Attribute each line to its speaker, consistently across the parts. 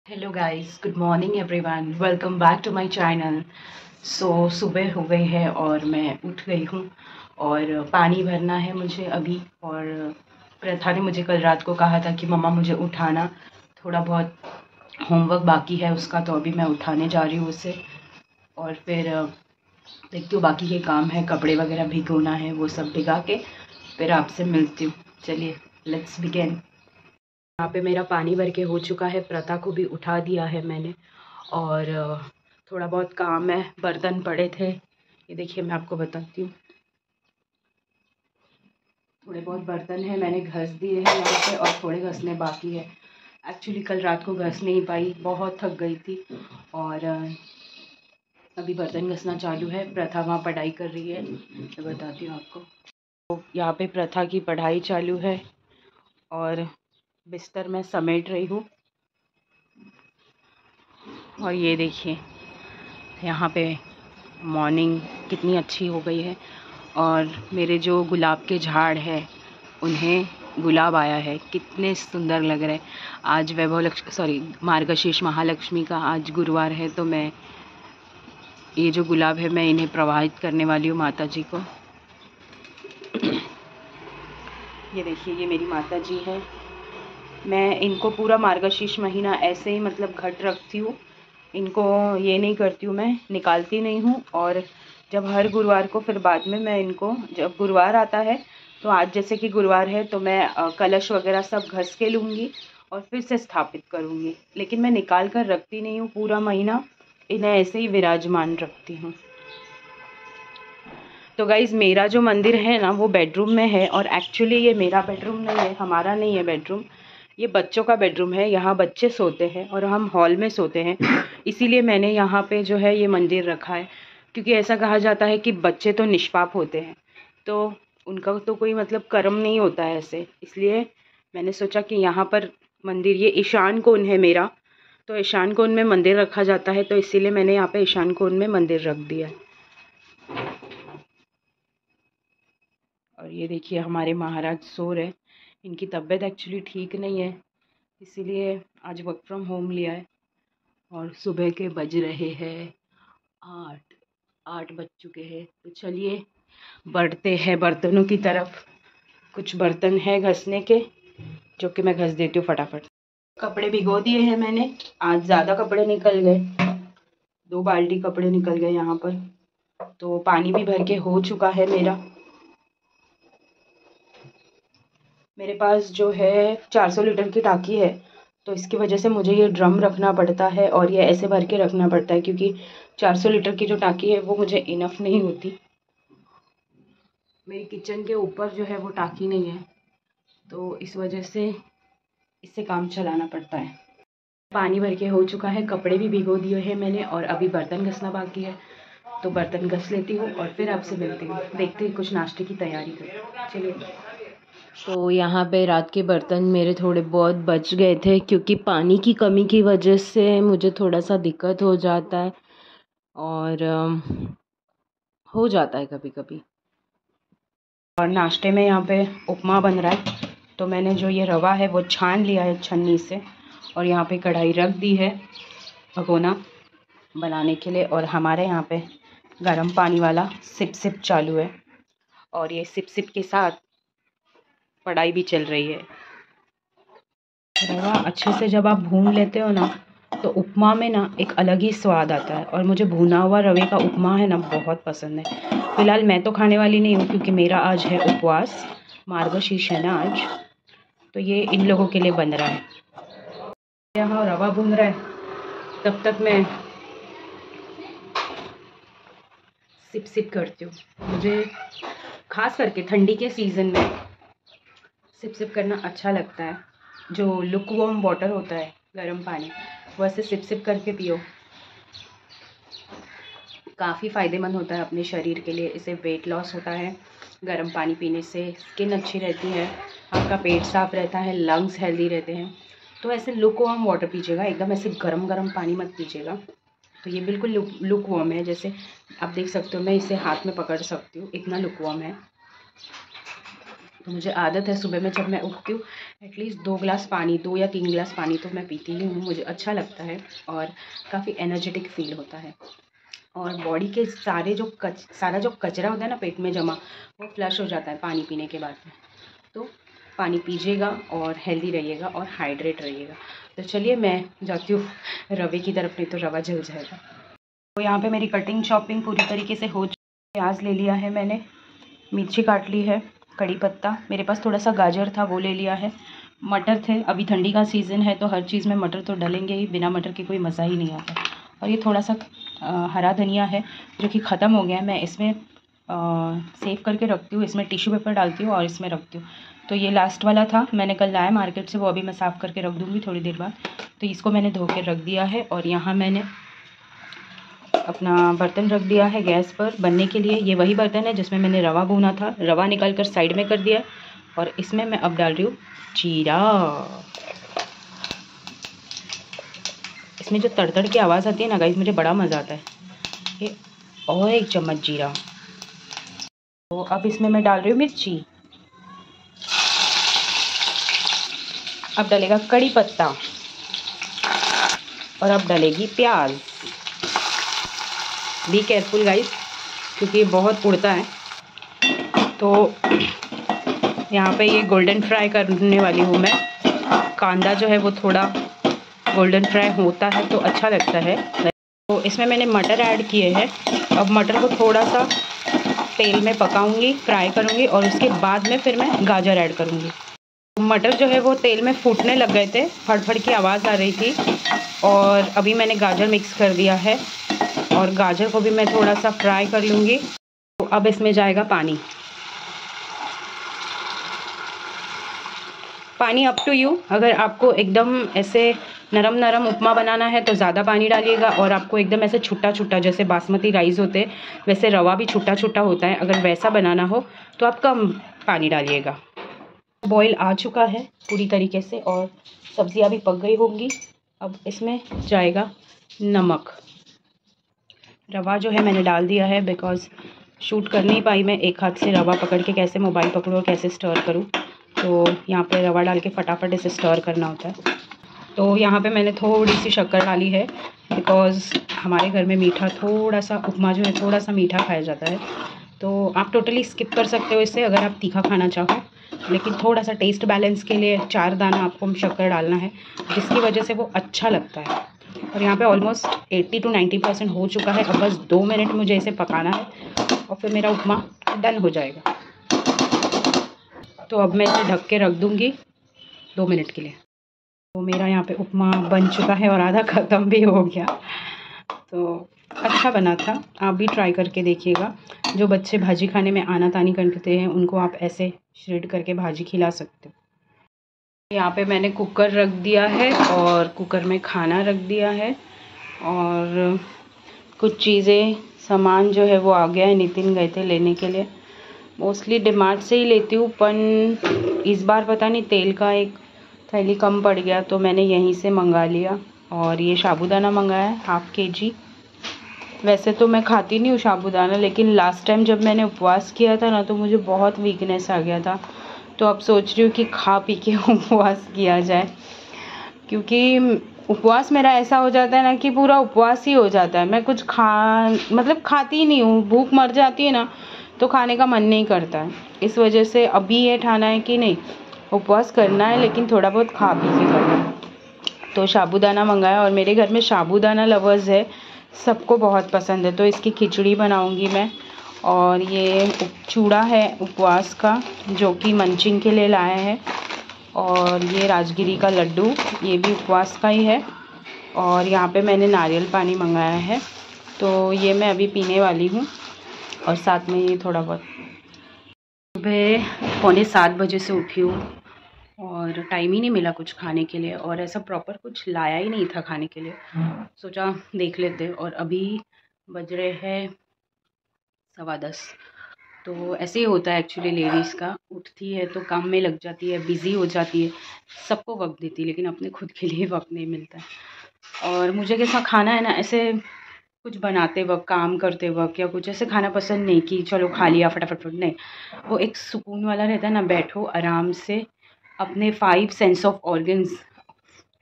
Speaker 1: Hello guys, good morning everyone, welcome back to my channel. सुबह हो गई है और मैं उठ गई हूँ और पानी भरना है मुझे अभी। और प्रथा ने मुझे कल रात को कहा था कि मम्मा मुझे उठाना, थोड़ा बहुत होमवर्क बाकी है उसका, तो अभी मैं उठाने जा रही हूँ उसे। और फिर देखती हूँ बाकी के काम है, कपड़े वगैरह भिगोना है, वो सब भिगा के फिर आपसे मिलती हूँ। चलिए लेट्स बिगिन। यहाँ पे मेरा पानी भर के हो चुका है, प्रथा को भी उठा दिया है मैंने। और थोड़ा बहुत काम है, बर्तन पड़े थे, ये देखिए मैं आपको बताती हूँ। थोड़े बहुत बर्तन हैं, मैंने घस दिए हैं यहाँ पे और थोड़े घसने बाकी है। एक्चुअली कल रात को घस नहीं पाई, बहुत थक गई थी। और अभी बर्तन घसना चालू है। प्रथा वहाँ पढ़ाई कर रही है, मैं बताती हूँ आपको। तो यहाँ पे प्रथा की पढ़ाई चालू है और बिस्तर में समेट रही हूँ। और ये देखिए यहाँ पे मॉर्निंग कितनी अच्छी हो गई है। और मेरे जो गुलाब के झाड़ है उन्हें गुलाब आया है, कितने सुंदर लग रहे हैं। आज मार्गशीर्ष महालक्ष्मी का आज गुरुवार है, तो मैं ये जो गुलाब है मैं इन्हें प्रवाहित करने वाली हूँ माता जी को। ये देखिए, ये मेरी माता जी है। मैं इनको पूरा मार्गशीर्ष महीना ऐसे ही मतलब घट रखती हूँ, इनको ये नहीं करती हूँ, मैं निकालती नहीं हूँ। और जब हर गुरुवार को फिर बाद में मैं इनको, जब गुरुवार आता है तो आज जैसे कि गुरुवार है तो मैं कलश वगैरह सब घस के लूँगी और फिर से स्थापित करूँगी। लेकिन मैं निकाल कर रखती नहीं हूँ, पूरा महीना इन्हें ऐसे ही विराजमान रखती हूँ। तो गाइज़, मेरा जो मंदिर है ना वो बेडरूम में है। और एक्चुअली ये मेरा बेडरूम नहीं है, हमारा नहीं है बेडरूम, ये बच्चों का बेडरूम है। यहाँ बच्चे सोते हैं और हम हॉल में सोते हैं, इसीलिए मैंने यहाँ पे जो है ये मंदिर रखा है। क्योंकि ऐसा कहा जाता है कि बच्चे तो निष्पाप होते हैं, तो उनका तो कोई मतलब कर्म नहीं होता है ऐसे। इसलिए मैंने सोचा कि यहाँ पर मंदिर, ये ईशान कोण है मेरा, तो ईशान कोण में मंदिर रखा जाता है, तो इसीलिए मैंने यहाँ पे ईशान कोण में मंदिर रख दिया है। और ये देखिए हमारे महाराज सो रहे हैं, इनकी तबीयत एक्चुअली ठीक नहीं है, इसीलिए आज वर्क फ्रॉम होम लिया है। और सुबह के बज रहे हैं 8 बज चुके हैं। तो चलिए बढ़ते हैं बर्तनों की तरफ। कुछ बर्तन हैं घसने के, जो कि मैं घस देती हूँ फटाफट। कपड़े भिगो दिए हैं मैंने, आज ज़्यादा कपड़े निकल गए, 2 बाल्टी कपड़े निकल गए यहाँ पर। तो पानी भी भर के हो चुका है मेरा। मेरे पास जो है 400 लीटर की टाकी है, तो इसकी वजह से मुझे ये ड्रम रखना पड़ता है और ये ऐसे भर के रखना पड़ता है, क्योंकि 400 लीटर की जो टाकी है वो मुझे इनफ नहीं होती। मेरी किचन के ऊपर जो है वो टाकी नहीं है, तो इस वजह से इससे काम चलाना पड़ता है। पानी भर के हो चुका है, कपड़े भी भिगो दिए हैं मैंने और अभी बर्तन घसना बाकी है। तो बर्तन घस लेती हूँ और फिर आपसे मिलती हूँ। देखते हैं, कुछ नाश्ते की तैयारी करें, चलिए। तो यहाँ पे रात के बर्तन मेरे थोड़े बहुत बच गए थे, क्योंकि पानी की कमी की वजह से मुझे थोड़ा सा दिक्कत हो जाता है और हो जाता है कभी कभी। और नाश्ते में यहाँ पे उपमा बन रहा है, तो मैंने जो ये रवा है वो छान लिया है छन्नी से और यहाँ पे कढ़ाई रख दी है भगोना बनाने के लिए। और हमारे यहाँ पे गर्म पानी वाला सिप सिप चालू है और ये सिप सिप के साथ पढ़ाई भी चल रही है। रवा अच्छे से जब आप भून लेते हो ना, तो उपमा में ना एक अलग ही स्वाद आता है। और मुझे भुना हुआ रवे का उपमा है ना बहुत पसंद है। फ़िलहाल मैं तो खाने वाली नहीं हूँ, क्योंकि मेरा आज है उपवास, मार्गशीर्ष है ना आज, तो ये इन लोगों के लिए बन रहा है। यहाँ रवा भून रहा है, तब तक मैं सिप सिप करती हूँ। मुझे खास करके ठंडी के सीज़न में सिप सिप करना अच्छा लगता है। जो लुकवार्म वाटर होता है, गर्म पानी, वैसे सिप सिप करके पियो, काफ़ी फ़ायदेमंद होता है अपने शरीर के लिए। इससे वेट लॉस होता है, गर्म पानी पीने से स्किन अच्छी रहती है, आपका पेट साफ़ रहता है, लंग्स हेल्दी रहते हैं। तो ऐसे लुकवार्म वाटर पीजिएगा, एकदम ऐसे गरम गरम पानी मत पीजिएगा। तो ये बिल्कुल लुकवार्म है, जैसे आप देख सकते हो मैं इसे हाथ में पकड़ सकती हूँ, इतना लुकवार्म है। तो मुझे आदत है सुबह में जब मैं उठती हूँ एटलीस्ट 2 गिलास पानी, 2 या 3 गिलास पानी तो मैं पीती ही हूँ। मुझे अच्छा लगता है और काफ़ी एनर्जेटिक फील होता है, और बॉडी के सारा जो कचरा होता है ना पेट में जमा, वो फ्लश हो जाता है पानी पीने के बाद में। तो पानी पीजिएगा और हेल्दी रहिएगा और हाइड्रेट रहिएगा। तो चलिए मैं जाती हूँ रवे की तरफ, नहीं तो रवा जल जाएगा। तो यहाँ पे मेरी कटिंग शॉपिंग पूरी तरीके से हो चुकी है। प्याज ले लिया है मैंने, मिर्ची काट ली है, कड़ी पत्ता, मेरे पास थोड़ा सा गाजर था वो ले लिया है, मटर थे, अभी ठंडी का सीज़न है तो हर चीज़ में मटर तो डलेंगे ही, बिना मटर के कोई मज़ा ही नहीं आता। और ये थोड़ा सा हरा धनिया है जो कि ख़त्म हो गया है, मैं इसमें सेव करके रखती हूँ, इसमें टिश्यू पेपर डालती हूँ और इसमें रखती हूँ। तो ये लास्ट वाला था, मैंने कल लाया मार्केट से, वो अभी मैं साफ़ करके रख दूँगी थोड़ी देर बाद। तो इसको मैंने धो के रख दिया है, और यहाँ मैंने अपना बर्तन रख दिया है गैस पर बनने के लिए। ये वही बर्तन है जिसमें मैंने रवा भूना था, रवा निकाल कर साइड में कर दिया, और इसमें मैं अब डाल रही हूँ जीरा। इसमें जो तड़तड़ की आवाज़ आती है ना गाइस, मुझे बड़ा मज़ा आता है ये। और 1 चम्मच जीरा। तो अब इसमें मैं डाल रही हूँ मिर्ची। अब डलेगा कड़ी पत्ता, और अब डलेगी प्याज। बी केयरफुल गाइस, क्योंकि ये बहुत उड़ता है। तो यहाँ पे ये गोल्डन फ्राई करने वाली हूँ मैं। कांदा जो है वो थोड़ा गोल्डन फ्राई होता है तो अच्छा लगता है। तो इसमें मैंने मटर ऐड किए हैं। अब मटर को थोड़ा सा तेल में पकाऊंगी, फ्राई करूँगी, और उसके बाद में फिर मैं गाजर ऐड करूँगी। मटर जो है वो तेल में फूटने लग गए थे, फड़फड़ की आवाज़ आ रही थी, और अभी मैंने गाजर मिक्स कर दिया है, और गाजर को भी मैं थोड़ा सा फ्राई कर लूँगी। तो अब इसमें जाएगा पानी। पानी अप टू यू, अगर आपको एकदम ऐसे नरम नरम उपमा बनाना है तो ज़्यादा पानी डालिएगा, और आपको एकदम ऐसे छुट्टा छुट्टा जैसे बासमती राइस होते वैसे रवा भी छुट्टा छुट्टा होता है, अगर वैसा बनाना हो तो आप कम पानी डालिएगा। बॉईल आ चुका है पूरी तरीके से, और सब्जियां भी पक गई होंगी। अब इसमें जाएगा नमक। रवा जो है मैंने डाल दिया है, बिकॉज़ शूट कर नहीं पाई मैं एक हाथ से रवा पकड़ के, कैसे मोबाइल पकड़ूँ और कैसे स्टर करूँ। तो यहाँ पे रवा डाल के फटाफट इसे स्टर करना होता है। तो यहाँ पे मैंने थोड़ी सी शक्कर डाली है, बिकॉज़ हमारे घर में मीठा थोड़ा सा, उपमा जो है थोड़ा सा मीठा खाया जाता है। तो आप टोटली स्किप कर सकते हो इसे अगर आप तीखा खाना चाहो, लेकिन थोड़ा सा टेस्ट बैलेंस के लिए 4 दाना आपको शक्कर डालना है, जिसकी वजह से वो अच्छा लगता है। और यहाँ पे ऑलमोस्ट 80 to 90% हो चुका है। अब बस 2 मिनट मुझे इसे पकाना है, और फिर मेरा उपमा डन हो जाएगा। तो अब मैं इसे ढक के रख दूँगी 2 मिनट के लिए। तो मेरा यहाँ पे उपमा बन चुका है और आधा ख़त्म भी हो गया। तो अच्छा बना था, आप भी ट्राई करके देखिएगा। जो बच्चे भाजी खाने में आनातानी करते हैं उनको आप ऐसे श्रेड करके भाजी खिला सकते हो। यहाँ पे मैंने कुकर रख दिया है, और कुकर में खाना रख दिया है, और कुछ चीज़ें सामान जो है वो आ गया है। नितिन गए थे लेने के लिए, मोस्टली डिमार्ट से ही लेती हूँ, पर इस बार पता नहीं तेल का एक थैली कम पड़ गया तो मैंने यहीं से मंगा लिया। और ये साबूदाना मंगाया है ½ kg। वैसे तो मैं खाती नहीं हूँ साबूदाना, लेकिन लास्ट टाइम जब मैंने उपवास किया था ना तो मुझे बहुत वीकनेस आ गया था। तो अब सोच रही हूँ कि खा पी के उपवास किया जाए, क्योंकि उपवास मेरा ऐसा हो जाता है ना कि पूरा उपवास ही हो जाता है। मैं कुछ मतलब खाती ही नहीं हूँ, भूख मर जाती है ना तो खाने का मन नहीं करता है। इस वजह से अभी ये ठाना है कि नहीं, उपवास करना है लेकिन थोड़ा बहुत खा पी के करना है। तो साबूदाना मंगाया, और मेरे घर में साबूदाना लवर्स है, सबको बहुत पसंद है। तो इसकी खिचड़ी बनाऊंगी मैं। और ये चूड़ा है उपवास का, जो कि मंचिंग के लिए लाया है। और ये राजगिरी का लड्डू, ये भी उपवास का ही है। और यहाँ पे मैंने नारियल पानी मंगाया है, तो ये मैं अभी पीने वाली हूँ। और साथ में ये थोड़ा बहुत, सुबह 6:45 बजे से उठी हूँ, और टाइम ही नहीं मिला कुछ खाने के लिए, और ऐसा प्रॉपर कुछ लाया ही नहीं था खाने के लिए। सोचा देख लेते, और अभी बज रहे हैं 10:15। तो ऐसे ही होता है एक्चुअली, लेडीज़ का उठती है तो काम में लग जाती है, बिज़ी हो जाती है, सबको वक्त देती है, लेकिन अपने खुद के लिए वक्त नहीं मिलता है। और मुझे कैसा खाना है ना, ऐसे कुछ बनाते वक्त, काम करते वक्त या कुछ ऐसे खाना पसंद नहीं कि चलो खा लिया फटाफट, नहीं। वो एक सुकून वाला रहता है ना, बैठो आराम से अपने 5 सेंस ऑफ ऑर्गन्स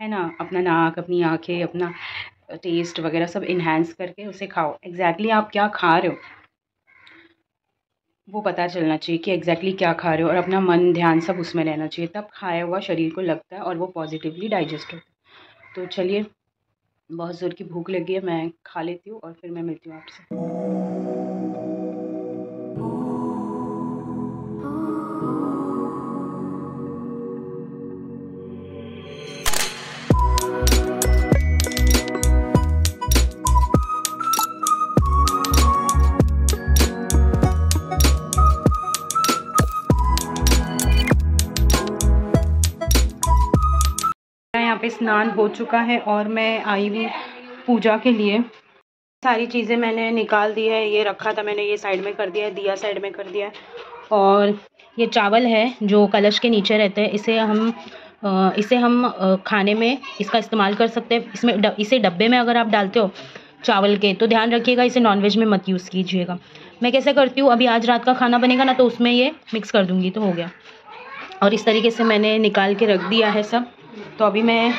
Speaker 1: है ना, अपना नाक, अपनी आँखें, अपना टेस्ट वगैरह सब इन्हांस करके उसे खाओ। एग्जैक्टली आप क्या खा रहे हो वो पता चलना चाहिए कि एग्जैक्टली क्या खा रहे हो, और अपना मन ध्यान सब उसमें रहना चाहिए, तब खाया हुआ शरीर को लगता है और वो पॉजिटिवली डाइजेस्ट होता है। तो चलिए, बहुत ज़ोर की भूख लगी है, मैं खा लेती हूँ और फिर मैं मिलती हूँ आपसे। यहाँ पे स्नान हो चुका है और मैं आई हूँ पूजा के लिए। सारी चीज़ें मैंने निकाल दी है, ये रखा था मैंने, ये साइड में कर दिया है, दिया साइड में कर दिया है। और ये चावल है जो कलश के नीचे रहते हैं, इसे हम खाने में इसका इस्तेमाल कर सकते हैं। इसे डब्बे में अगर आप डालते हो चावल के, तो ध्यान रखिएगा इसे नॉनवेज में मत यूज़ कीजिएगा। मैं कैसे करती हूँ, अभी आज रात का खाना बनेगा ना, तो उसमें ये मिक्स कर दूँगी तो हो गया। और इस तरीके से मैंने निकाल के रख दिया है सब। तो अभी मैं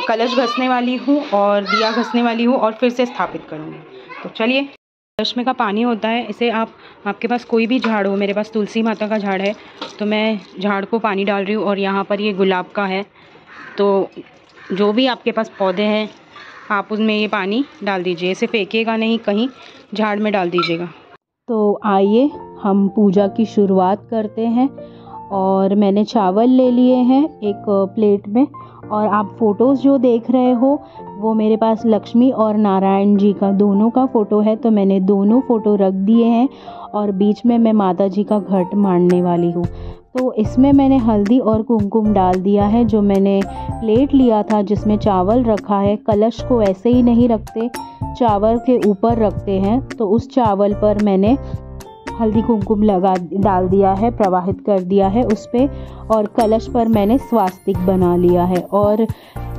Speaker 1: कलश घसने वाली हूँ और दिया घसने वाली हूँ और फिर से स्थापित करूँगी। तो चलिए, कलश में का पानी होता है, इसे आपके पास कोई भी झाड़ हो, मेरे पास तुलसी माता का झाड़ है तो मैं झाड़ को पानी डाल रही हूँ, और यहाँ पर ये गुलाब का है। तो जो भी आपके पास पौधे हैं आप उनमें ये पानी डाल दीजिए, इसे फेंकिएगा नहीं, कहीं झाड़ में डाल दीजिएगा। तो आइए हम पूजा की शुरुआत करते हैं। और मैंने चावल ले लिए हैं एक प्लेट में, और आप फ़ोटोज़ जो देख रहे हो वो मेरे पास लक्ष्मी और नारायण जी का दोनों का फ़ोटो है, तो मैंने दोनों फ़ोटो रख दिए हैं। और बीच में मैं माता जी का घट मांडने वाली हूँ। तो इसमें मैंने हल्दी और कुमकुम डाल दिया है। जो मैंने प्लेट लिया था जिसमें चावल रखा है, कलश को ऐसे ही नहीं रखते, चावल के ऊपर रखते हैं, तो उस चावल पर मैंने हल्दी कुमकुम डाल दिया है, प्रवाहित कर दिया है उस पे। और कलश पर मैंने स्वास्तिक बना लिया है। और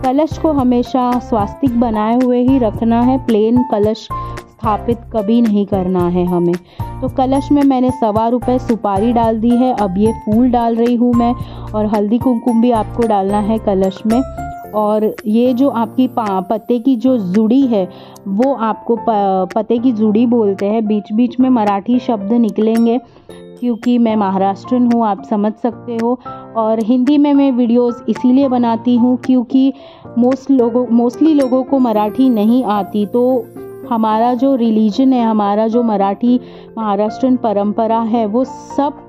Speaker 1: कलश को हमेशा स्वास्तिक बनाए हुए ही रखना है, प्लेन कलश स्थापित कभी नहीं करना है हमें। तो कलश में मैंने ₹1.25 सुपारी डाल दी है। अब ये फूल डाल रही हूँ मैं, और हल्दी कुमकुम भी आपको डालना है कलश में। और ये जो आपकी पत्ते की जो जुड़ी है वो आपको पत्ते की जुड़ी बोलते हैं। बीच बीच में मराठी शब्द निकलेंगे क्योंकि मैं महाराष्ट्रन हूँ, आप समझ सकते हो। और हिंदी में मैं वीडियोस इसीलिए बनाती हूँ क्योंकि मोस्टली लोगों को मराठी नहीं आती। तो हमारा जो रिलीजन है, हमारा जो मराठी महाराष्ट्रन परंपरा है, वो सब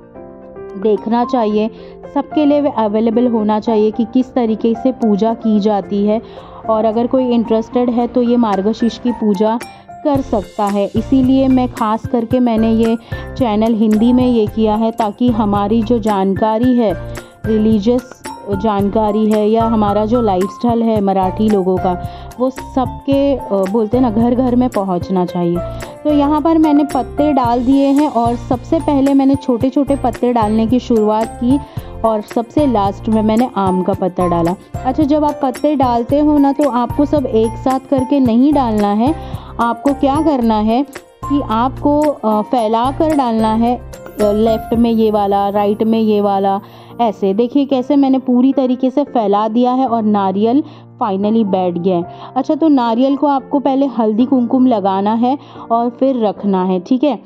Speaker 1: देखना चाहिए, सबके लिए अवेलेबल होना चाहिए कि किस तरीके से पूजा की जाती है। और अगर कोई इंटरेस्टेड है तो ये मार्गशीर्ष की पूजा कर सकता है। इसीलिए मैं ख़ास करके मैंने ये चैनल हिंदी में ये किया है, ताकि हमारी जो जानकारी है, रिलीजियस जानकारी है, या हमारा जो लाइफस्टाइल है मराठी लोगों का, वो सबके बोलते हैं ना, घर घर में पहुंचना चाहिए। तो यहाँ पर मैंने पत्ते डाल दिए हैं, और सबसे पहले मैंने छोटे छोटे पत्ते डालने की शुरुआत की, और सबसे लास्ट में मैंने आम का पत्ता डाला। अच्छा, जब आप पत्ते डालते हो ना, तो आपको सब एक साथ करके नहीं डालना है। आपको क्या करना है कि आपको फैला कर डालना है, लेफ़्ट में ये वाला, राइट में ये वाला, ऐसे देखिए कैसे मैंने पूरी तरीके से फैला दिया है, और नारियल फाइनली बैठ गया है। अच्छा, तो नारियल को आपको पहले हल्दी कुमकुम लगाना है और फिर रखना है, ठीक है।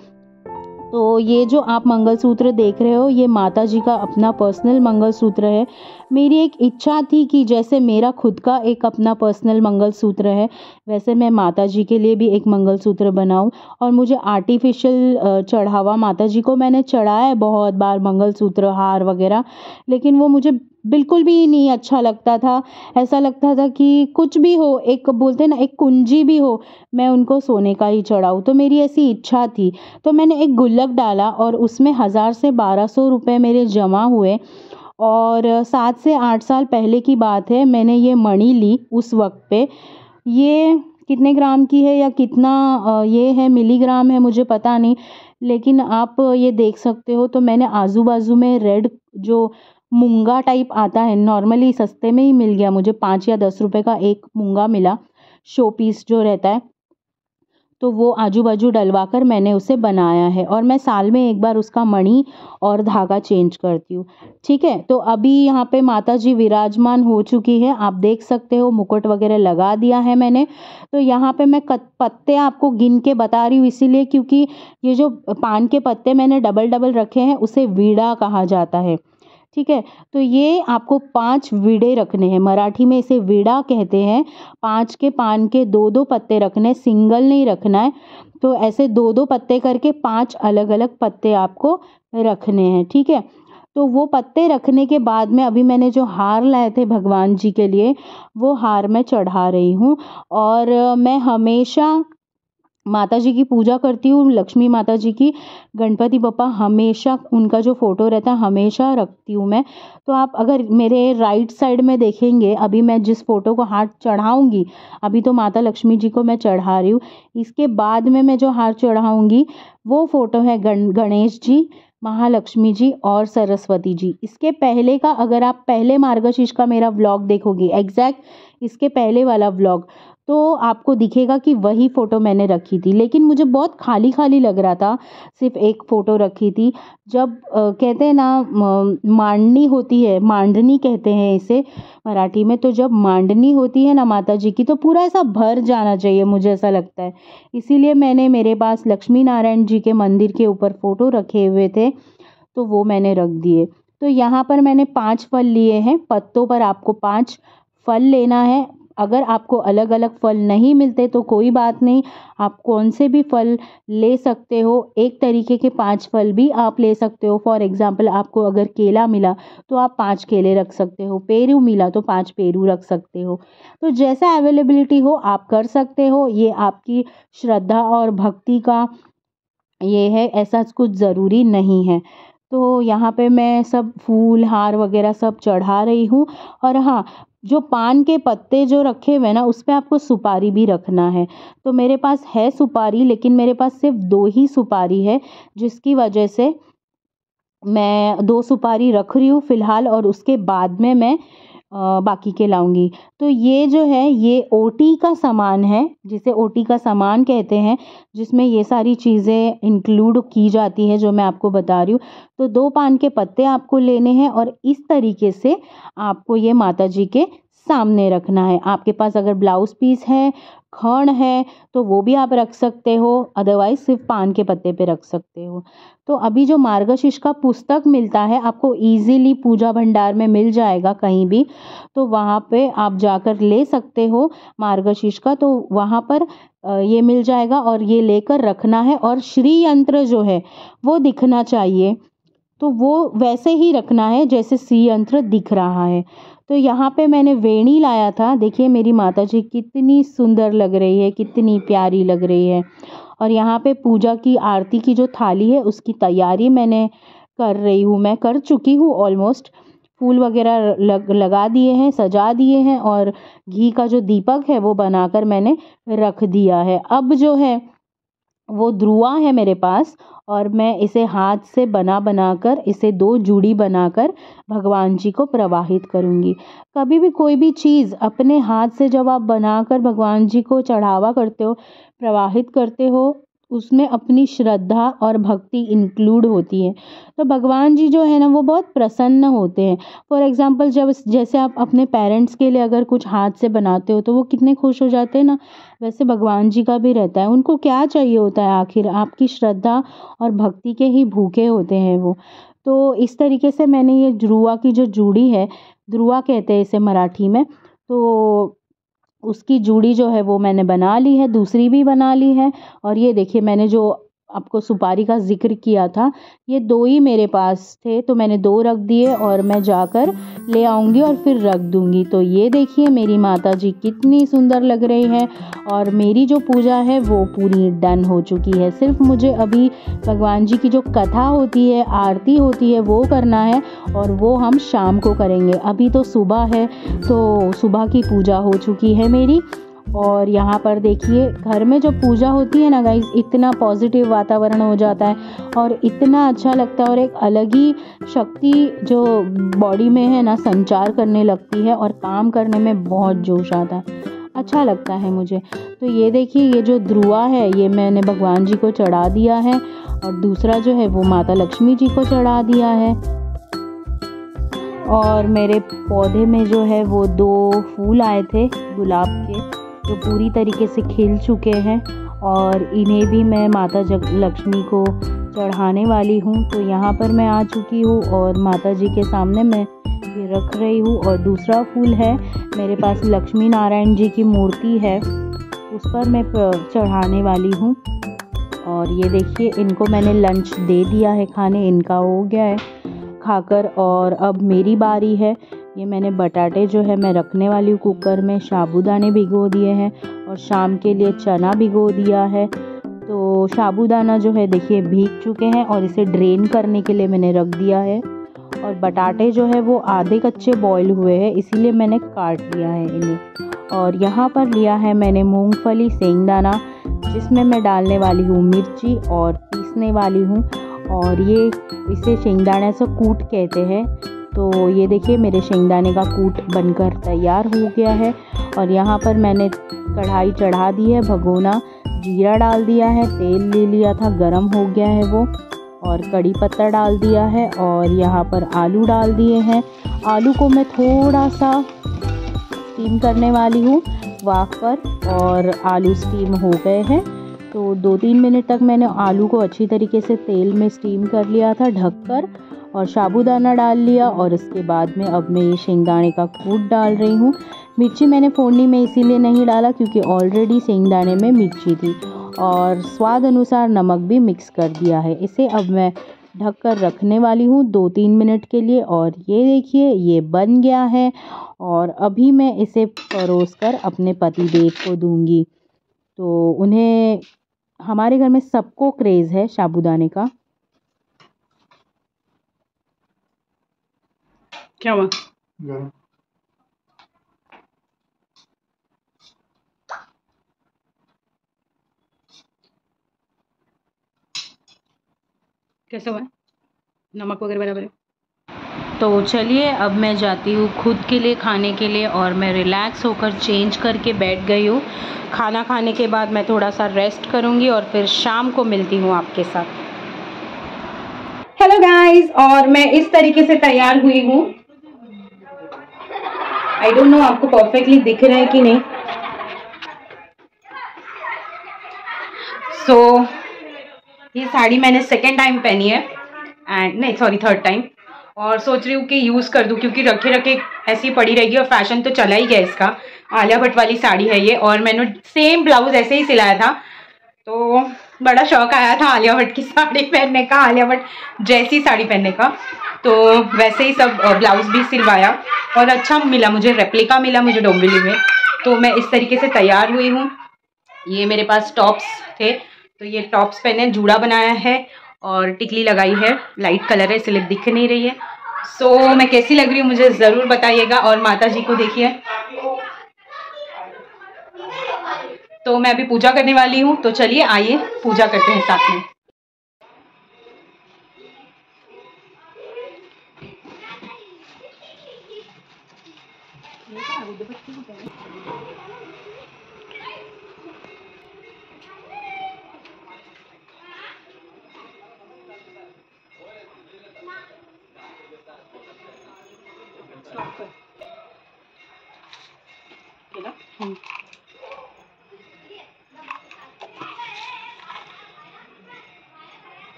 Speaker 1: तो ये जो आप मंगलसूत्र देख रहे हो, ये माता जी का अपना पर्सनल मंगलसूत्र है। मेरी एक इच्छा थी कि जैसे मेरा खुद का एक अपना पर्सनल मंगलसूत्र है, वैसे मैं माता जी के लिए भी एक मंगलसूत्र बनाऊं। और मुझे आर्टिफिशियल चढ़ावा माता जी को मैंने चढ़ाया है बहुत बार, मंगलसूत्र, हार वगैरह, लेकिन वो मुझे बिल्कुल भी नहीं अच्छा लगता था। ऐसा लगता था कि कुछ भी हो, एक बोलते ना, एक कुंजी भी हो, मैं उनको सोने का ही चढ़ाऊँ। तो मेरी ऐसी इच्छा थी। तो मैंने एक गुल्लक डाला, और उसमें 1000 से 1200 रुपये मेरे जमा हुए। और 7 से 8 साल पहले की बात है, मैंने ये मणि ली उस वक्त पे। ये कितने ग्राम की है या कितना ये है, मिलीग्राम है, मुझे पता नहीं, लेकिन आप ये देख सकते हो। तो मैंने आजू बाजू में रेड जो मूंगा टाइप आता है, नॉर्मली सस्ते में ही मिल गया मुझे, 5 या 10 रुपए का एक मूंगा मिला, शो पीस जो रहता है।
Speaker 2: तो वो आजू बाजू डलवा कर मैंने उसे बनाया है, और मैं साल में एक बार उसका मणि और धागा चेंज करती हूँ। ठीक है, तो अभी यहाँ पे माता जी विराजमान हो चुकी है, आप देख सकते हो मुकुट वगैरह लगा दिया है मैंने। तो यहाँ पे मैं पत्ते आपको गिन के बता रही हूँ, इसीलिए क्योंकि ये जो पान के पत्ते मैंने डबल डबल रखे हैं उसे वीड़ा कहा जाता है। ठीक है, तो ये आपको 5 वीड़े रखने हैं, मराठी में इसे वीड़ा कहते हैं। 5 के पान के 2-2 पत्ते रखने, सिंगल नहीं रखना है। तो ऐसे 2-2 पत्ते करके 5 अलग अलग पत्ते आपको रखने हैं। ठीक है, तो वो पत्ते रखने के बाद में अभी मैंने जो हार लाए थे भगवान जी के लिए, वो हार मैं चढ़ा रही हूँ। और मैं हमेशा माता जी की पूजा करती हूँ, लक्ष्मी माता जी की, गणपति बप्पा हमेशा उनका जो फ़ोटो रहता है हमेशा रखती हूँ मैं। तो आप अगर मेरे राइट साइड में देखेंगे, अभी मैं जिस फ़ोटो को हाथ चढ़ाऊँगी, अभी तो माता लक्ष्मी जी को मैं चढ़ा रही हूँ, इसके बाद में मैं जो हार चढ़ाऊँगी वो फ़ोटो है गणेश जी, महालक्ष्मी जी और सरस्वती जी। इसके पहले का, अगर आप पहले मार्गशीर्ष का मेरा व्लॉग देखोगे, एग्जैक्ट इसके पहले वाला व्लॉग, तो आपको दिखेगा कि वही फ़ोटो मैंने रखी थी। लेकिन मुझे बहुत खाली खाली लग रहा था, सिर्फ एक फ़ोटो रखी थी। जब कहते हैं ना मांडनी होती है, मांडनी कहते हैं इसे मराठी में, तो जब मांडनी होती है ना माता जी की, तो पूरा ऐसा भर जाना चाहिए, मुझे ऐसा लगता है। इसीलिए मैंने, मेरे पास लक्ष्मी नारायण जी के मंदिर के ऊपर फ़ोटो रखे हुए थे, तो वो मैंने रख दिए। तो यहाँ पर मैंने 5 फल लिए हैं, पत्तों पर आपको 5 फल लेना है। अगर आपको अलग अलग फल नहीं मिलते तो कोई बात नहीं, आप कौन से भी फल ले सकते हो। एक तरीके के 5 फल भी आप ले सकते हो। फॉर एग्जांपल, आपको अगर केला मिला तो आप 5 केले रख सकते हो, पेरू मिला तो 5 पेरू रख सकते हो। तो जैसा अवेलेबिलिटी हो आप कर सकते हो, ये आपकी श्रद्धा और भक्ति का ये है, ऐसा कुछ ज़रूरी नहीं है। तो यहाँ पे मैं सब फूल हार वगैरह सब चढ़ा रही हूँ। और हाँ, जो पान के पत्ते जो रखे हुए हैं ना, उस पे आपको सुपारी भी रखना है। तो मेरे पास है सुपारी, लेकिन मेरे पास सिर्फ 2 ही सुपारी है, जिसकी वजह से मैं 2 सुपारी रख रही हूँ फ़िलहाल, और उसके बाद में मैं बाकी के लाऊंगी। तो ये जो है ये ओटी का सामान है, जिसे ओटी का सामान कहते हैं, जिसमें ये सारी चीज़ें इंक्लूड की जाती है जो मैं आपको बता रही हूँ। तो 2 पान के पत्ते आपको लेने हैं और इस तरीके से आपको ये माता जी के सामने रखना है। आपके पास अगर ब्लाउज़ पीस है, खण है, तो वो भी आप रख सकते हो, अदरवाइज़ सिर्फ पान के पत्ते पे रख सकते हो। तो अभी जो मार्गशीर्ष का पुस्तक मिलता है आपको ईज़िली पूजा भंडार में मिल जाएगा कहीं भी, तो वहाँ पे आप जाकर ले सकते हो मार्गशीर्ष का। तो वहाँ पर ये मिल जाएगा और ये लेकर रखना है। और श्री यंत्र जो है वो दिखना चाहिए, तो वो वैसे ही रखना है जैसे श्री यंत्र दिख रहा है। तो यहाँ पे मैंने वेणी लाया था, देखिए मेरी माता जी कितनी सुंदर लग रही है, कितनी प्यारी लग रही है। और यहाँ पे पूजा की आरती की जो थाली है उसकी तैयारी मैंने कर रही हूँ, मैं कर चुकी हूँ ऑलमोस्ट। फूल वगैरह लगा दिए हैं, सजा दिए हैं, और घी का जो दीपक है वो बनाकर मैंने रख दिया है। अब जो है वो ध्रुआ है मेरे पास, और मैं इसे हाथ से बना कर इसे 2 जूड़ी बनाकर भगवान जी को प्रवाहित करूँगी। कभी भी कोई भी चीज़ अपने हाथ से जब आप बनाकर भगवान जी को चढ़ावा करते हो, प्रवाहित करते हो, उसमें अपनी श्रद्धा और भक्ति इंक्लूड होती है। तो भगवान जी जो है ना वो बहुत प्रसन्न होते हैं। फॉर एग्ज़ाम्पल, जब जैसे आप अपने पेरेंट्स के लिए अगर कुछ हाथ से बनाते हो तो वो कितने खुश हो जाते हैं ना, वैसे भगवान जी का भी रहता है। उनको क्या चाहिए होता है, आखिर आपकी श्रद्धा और भक्ति के ही भूखे होते हैं वो। तो इस तरीके से मैंने ये ध्रुआ की जो जूड़ी है, ध्रुआ कहते हैं इसे मराठी में, तो उसकी जूड़ी जो है वो मैंने बना ली है, दूसरी भी बना ली है। और ये देखिए मैंने जो आपको सुपारी का जिक्र किया था, ये 2 ही मेरे पास थे, तो मैंने 2 रख दिए और मैं जाकर ले आऊँगी और फिर रख दूँगी। तो ये देखिए मेरी माता जी कितनी सुंदर लग रही है, और मेरी जो पूजा है वो पूरी डन हो चुकी है। सिर्फ मुझे अभी भगवान जी की जो कथा होती है, आरती होती है, वो करना है, और वो हम शाम को करेंगे। अभी तो सुबह है, तो सुबह की पूजा हो चुकी है मेरी। और यहाँ पर देखिए घर में जो पूजा होती है ना गाइस, इतना पॉजिटिव वातावरण हो जाता है और इतना अच्छा लगता है, और एक अलग ही शक्ति जो बॉडी में है ना संचार करने लगती है, और काम करने में बहुत जोश आता है। अच्छा लगता है मुझे। तो ये देखिए, ये जो ध्रुआ है ये मैंने भगवान जी को चढ़ा दिया है और दूसरा जो है वो माता लक्ष्मी जी को चढ़ा दिया है। और मेरे पौधे में जो है वो 2 फूल आए थे गुलाब के, जो पूरी तरीके से खिल चुके हैं और इन्हें भी मैं माता लक्ष्मी को चढ़ाने वाली हूँ। तो यहाँ पर मैं आ चुकी हूँ और माता जी के सामने मैं ये रख रही हूँ। और दूसरा फूल है मेरे पास, लक्ष्मी नारायण जी की मूर्ति है, उस पर मैं चढ़ाने वाली हूँ। और ये देखिए, इनको मैंने लंच दे दिया है खाने, इनका हो गया है खाकर। और अब मेरी बारी है। ये मैंने बटाटे जो है मैं रखने वाली हूँ कुकर में, साबूदाने भिगो दिए हैं और शाम के लिए चना भिगो दिया है। तो साबूदाना जो है देखिए भीग चुके हैं और इसे ड्रेन करने के लिए मैंने रख दिया है। और बटाटे जो है वो आधे कच्चे बॉईल हुए हैं, इसीलिए मैंने काट लिया है इन्हें। और यहाँ पर लिया है मैंने मूंगफली सेंगदाना, जिसमें मैं डालने वाली हूँ मिर्ची और पीसने वाली हूँ। और ये इसे शेंगदाने से कूट कहते हैं। तो ये देखिए मेरे शेंगदाने का कूट बनकर तैयार हो गया है। और यहाँ पर मैंने कढ़ाई चढ़ा दी है, भगोना, जीरा डाल दिया है, तेल ले लिया था, गरम हो गया है वो, और कड़ी पत्ता डाल दिया है। और यहाँ पर आलू डाल दिए हैं। आलू को मैं थोड़ा सा स्टीम करने वाली हूँ वाफ पर, और आलू स्टीम हो गए हैं। तो 2-3 मिनट तक मैंने आलू को अच्छी तरीके से तेल में स्टीम कर लिया था ढककर, और साबूदाना डाल लिया। और इसके बाद में अब मैं ये शेंगदाने का कूट डाल रही हूँ। मिर्ची मैंने फोड़नी में इसीलिए नहीं डाला क्योंकि ऑलरेडी शेंगदाने में मिर्ची थी, और स्वाद अनुसार नमक भी मिक्स कर दिया है। इसे अब मैं ढक कर रखने वाली हूँ 2-3 मिनट के लिए। और ये देखिए ये बन गया है, और अभी मैं इसे परोस कर अपने पतिदेव को दूंगी। तो उन्हें, हमारे घर में सबको क्रेज़ है साबूदाने का।
Speaker 1: क्या हुआ? कैसा हुआ? नमक वगैरह बराबर है?
Speaker 2: तो चलिए अब मैं जाती हूँ खुद के लिए खाने के लिए, और मैं रिलैक्स होकर चेंज करके बैठ गई हूँ। खाना खाने के बाद मैं थोड़ा सा रेस्ट करूँगी और फिर शाम को मिलती हूँ आपके साथ।
Speaker 1: हेलो गाइस, और मैं इस तरीके से तैयार हुई हूँ। आई डोंट नो आपको परफेक्टली दिख रहा है कि नहीं। सो ये साड़ी मैंने सेकेंड टाइम पहनी है, एंड नहीं सॉरी थर्ड टाइम, और सोच रही हूँ कि यूज़ कर दूँ क्योंकि रखे रखे ऐसी पड़ी रहेगी, और फैशन तो चला ही गया इसका। आलिया भट्ट वाली साड़ी है ये, और मैंने सेम ब्लाउज ऐसे ही सिलाया था, तो बड़ा शौक आया था आलिया भट्ट की साड़ी पहनने का, आलिया भट्ट जैसी साड़ी पहनने का। तो वैसे ही सब ब्लाउज भी सिलवाया और अच्छा मिला मुझे, रेप्लिका मिला मुझे डोंबिवली में। तो मैं इस तरीके से तैयार हुई हूँ। ये मेरे पास टॉप्स थे, तो ये टॉप्स पहने, जूड़ा बनाया है और टिकली लगाई है, लाइट कलर है इसलिए दिख नहीं रही है। सो मैं कैसी लग रही हूँ मुझे ज़रूर बताइएगा। और माता जी को देखिए, तो मैं अभी पूजा करने वाली हूँ, तो चलिए आइए पूजा करते हैं साथ में।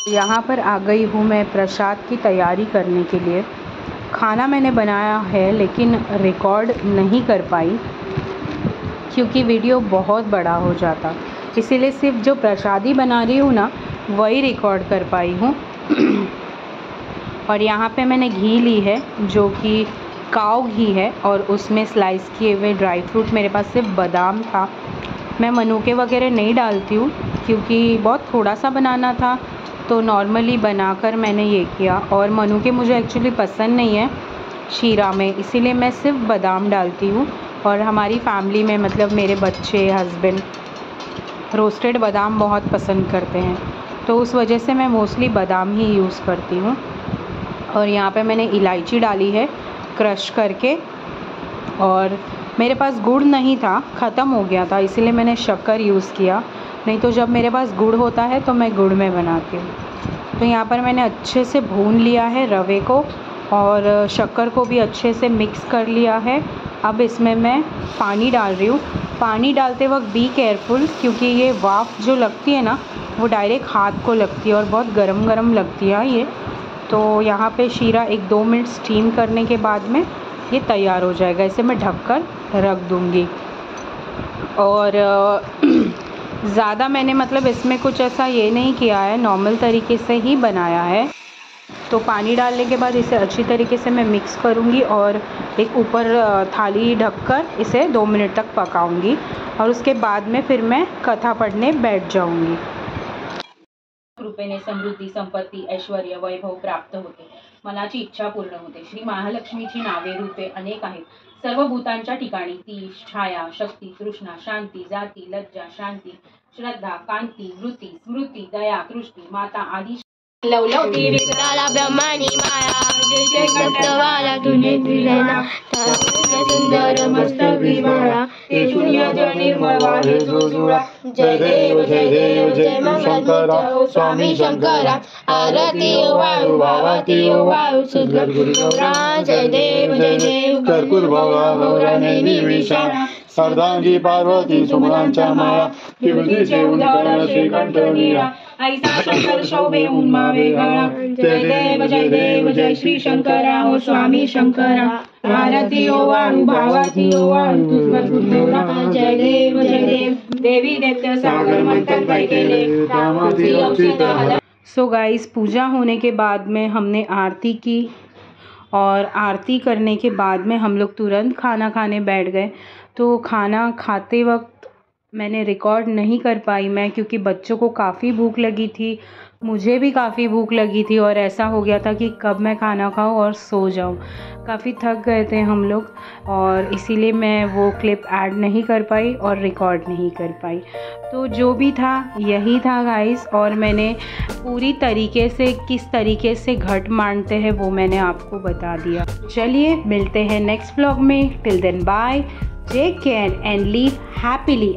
Speaker 2: यहाँ पर आ गई हूँ मैं प्रसाद की तैयारी करने के लिए। खाना मैंने बनाया है लेकिन रिकॉर्ड नहीं कर पाई क्योंकि वीडियो बहुत बड़ा हो जाता, इसीलिए सिर्फ जो प्रसादी बना रही हूँ ना वही रिकॉर्ड कर पाई हूँ। और यहाँ पे मैंने घी ली है जो कि काऊ घी है और उसमें स्लाइस किए हुए ड्राई फ्रूट, मेरे पास सिर्फ बादाम था। मैं मनुके वगैरह नहीं डालती हूँ क्योंकि बहुत थोड़ा सा बनाना था, तो नॉर्मली बनाकर मैंने ये किया। और मनुके मुझे एक्चुअली पसंद नहीं है शीरा में, इसीलिए मैं सिर्फ बादाम डालती हूँ। और हमारी फैमिली में मतलब मेरे बच्चे, हस्बैंड रोस्टेड बादाम बहुत पसंद करते हैं, तो उस वजह से मैं मोस्टली बादाम ही यूज़ करती हूँ। और यहाँ पे मैंने इलायची डाली है क्रश करके, और मेरे पास गुड़ नहीं था, ख़त्म हो गया था, इसीलिए मैंने शक्कर यूज़ किया, नहीं तो जब मेरे पास गुड़ होता है तो मैं गुड़ में बनाती हूँ। तो यहाँ पर मैंने अच्छे से भून लिया है रवे को और शक्कर को भी अच्छे से मिक्स कर लिया है। अब इसमें मैं पानी डाल रही हूँ। पानी डालते वक्त बी केयरफुल क्योंकि ये वाफ जो लगती है ना वो डायरेक्ट हाथ को लगती है और बहुत गरम गरम लगती है ये। तो यहाँ पे शीरा 1-2 मिनट स्टीम करने के बाद में ये तैयार हो जाएगा। इसे मैं ढककर रख दूँगी। और ज़्यादा मैंने मतलब इसमें कुछ ऐसा ये नहीं किया है, नॉर्मल तरीके से ही बनाया है। तो पानी डालने के बाद इसे अच्छी तरीके से मैं मिक्स करूँगी और एक ऊपर थाली ढककर इसे 2 मिनट तक पकाऊँगी और उसके बाद में फिर मैं कथा पढ़ने बैठ जाऊँगी।
Speaker 1: कृपेने समृद्धी, संपत्ती, ऐश्वर्य, वैभव प्राप्त होते, मनाची इच्छा पूर्ण होते। श्री महालक्ष्मीची नावे रूपे अनेक आहेत। सर्व भूतांच्या ठिकाणी ती छाया, शक्ती, तृष्णा, शांती, जाती, लज्जा, शांती, श्रद्धा, कांती, वृत्ती, स्मृती, दया, कृष्टी, माता आदि लवलवती विकराला ब्रह्मानी माया, जैसे कंठवाला तुझे तुझना, सुंदर मस्तक विभरा, हे शून्य जल निर्मळ वाहे जो जुळा। जय देव जय देव जय शंकरा, स्वामी शंकरा, आरती वायु भावती वायु सुंदर गुरुगौरा। जय देव कर्पूर भवा गौराने निर्विशारा, अर्धांगी पार्वती सुमनांच्या माया, विभूतीचे उंकार श्रीकंठ नीरा, ऐसा शंकर शोभे उन्मावे गळा। जय देव जय श्री शंकरा, हो स्वामी शंकरा, आरती ओ वायु भावती ओ वायु सुंदर गुरुगौरा। जय देव देवी दैत्य सागर मंथन काय केले, रामाची औषध।
Speaker 2: सो गाइस, पूजा होने के बाद में हमने आरती की और आरती करने के बाद में हम लोग तुरंत खाना खाने बैठ गए। तो खाना खाते वक्त मैंने रिकॉर्ड नहीं कर पाई मैं, क्योंकि बच्चों को काफ़ी भूख लगी थी, मुझे भी काफ़ी भूख लगी थी और ऐसा हो गया था कि कब मैं खाना खाऊं और सो जाऊं। काफ़ी थक गए थे हम लोग और इसीलिए मैं वो क्लिप ऐड नहीं कर पाई और रिकॉर्ड नहीं कर पाई। तो जो भी था यही था गाइस, और मैंने पूरी तरीके से किस तरीके से घट मानते हैं वो मैंने आपको बता दिया। चलिए मिलते हैं नेक्स्ट व्लॉग में। Till then bye, take care and live happily.